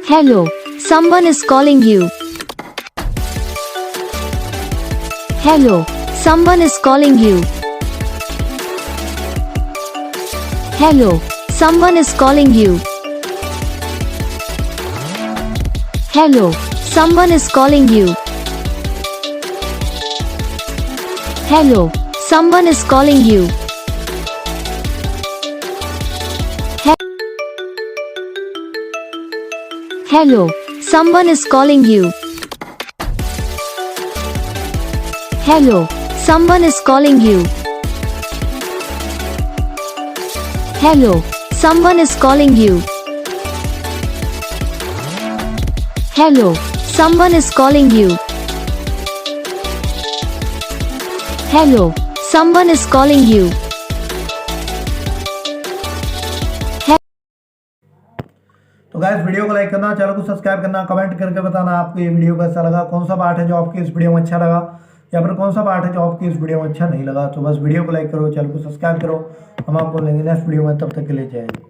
Hello, someone is calling you. Hello, someone is calling you. Hello, someone is calling you. Hello, someone is calling you. Hello, someone is calling you. Hello, someone is calling you. Hello, someone is calling you. Hello, someone is calling you. Hello, someone is calling you. Hello, someone is calling you. तो guys video को like करना, channel को subscribe करना, comment करके बताना आपको ये video कैसा लगा, कौन सा पार्ट है जो आपकी इस वीडियो में अच्छा लगा या फिर कौन सा पार्ट है जो आपकी इस वीडियो में अच्छा नहीं लगा। तो बस वीडियो को लाइक करो, चैनल को सब्सक्राइब करो। हम आपको मिलेंगे नेक्स्ट वीडियो में, तब तक के लिए जय हिंद।